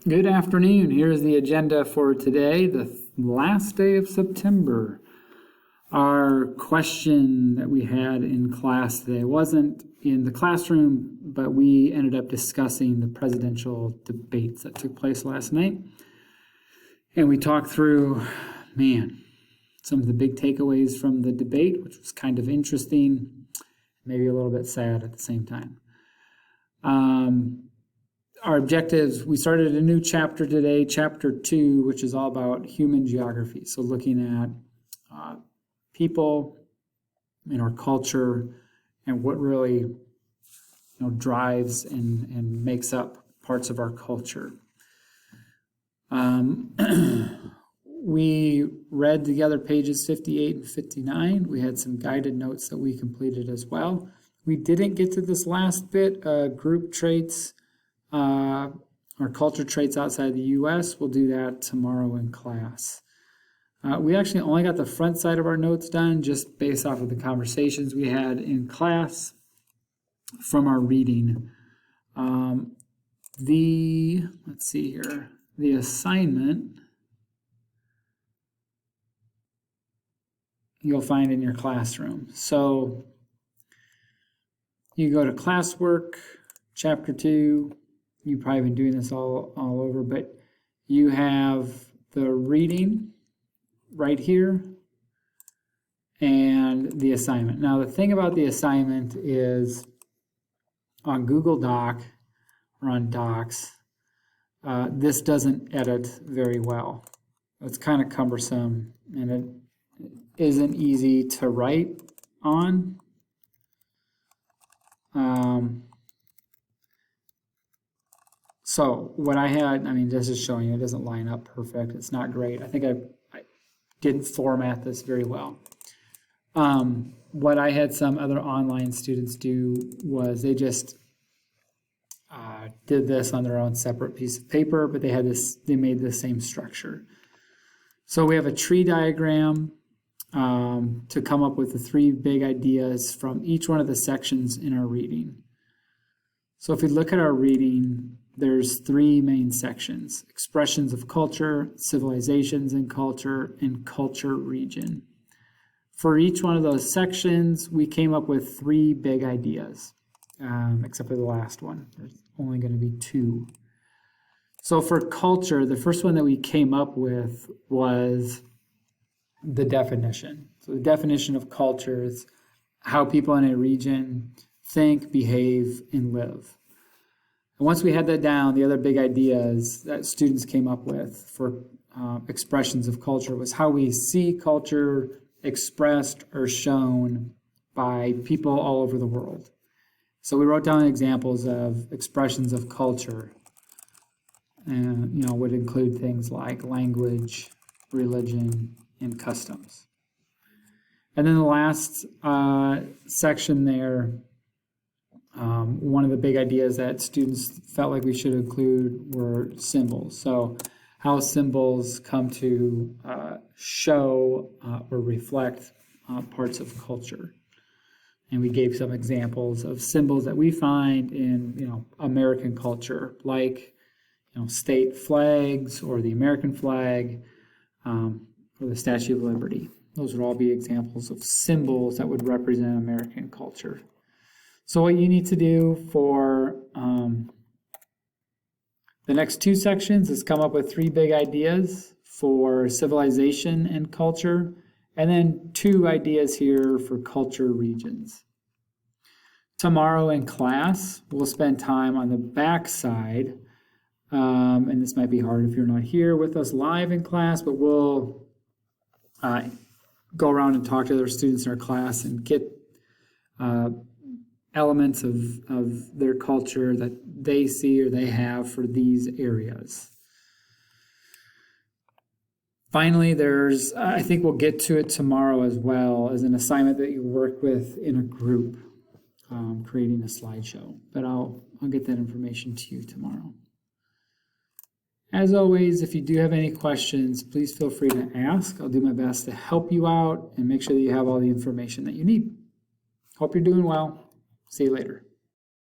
Good afternoon. Here's the agenda for today, the last day of September. Our question that we had in class today wasn't in the classroom, but we ended up discussing the presidential debates that took place last night. And we talked through, some of the big takeaways from the debate, which was kind of interesting, maybe a little bit sad at the same time. Our objectives, we started a new chapter today, chapter 2, which is all about human geography. So looking at people in our culture and what really drives and makes up parts of our culture. We read together pages 58 and 59. We had some guided notes that we completed as well. We didn't get to this last bit, group traits, or culture traits outside the U.S. We'll do that tomorrow in class. We actually only got the front side of our notes done just based off of the conversations we had in class from our reading. Let's see here, the assignment you'll find in your classroom. So you go to classwork, chapter 2. You've probably been doing this all over, but you have the reading right here and the assignment. Now, the thing about the assignment is on Google Doc or on Docs, this doesn't edit very well. It's kind of cumbersome and it isn't easy to write on. So what I had, this is showing you it doesn't line up perfect. It's not great. I think I didn't format this very well. What I had some other online students do was they just did this on their own separate piece of paper, but they made the same structure. So we have a tree diagram to come up with the 3 big ideas from each one of the sections in our reading. So if we look at our reading, there's 3 main sections: expressions of culture, civilizations and culture region. For each one of those sections, we came up with 3 big ideas, except for the last one. There's only going to be 2. So for culture, the first one that we came up with was the definition. So the definition of culture is how people in a region think, behave, and live. And once we had that down, the other big ideas that students came up with for expressions of culture was how we see culture expressed or shown by people all over the world. So we wrote down examples of expressions of culture, and would include things like language, religion, and customs. And then the last section there, one of the big ideas that students felt like we should include were symbols. So how symbols come to show or reflect parts of culture. And we gave some examples of symbols that we find in American culture, like state flags or the American flag or the Statue of Liberty. Those would all be examples of symbols that would represent American culture. So what you need to do for the next 2 sections is come up with 3 big ideas for civilization and culture, and then 2 ideas here for culture regions. Tomorrow in class, we'll spend time on the back side, and this might be hard if you're not here with us live in class, but we'll go around and talk to other students in our class and get elements of their culture that they see or they have for these areas. Finally, I think we'll get to it tomorrow as well, as an assignment that you work with in a group, creating a slideshow. But I'll get that information to you tomorrow. As always, if you do have any questions, please feel free to ask. I'll do my best to help you out and make sure that you have all the information that you need. Hope you're doing well. See you later.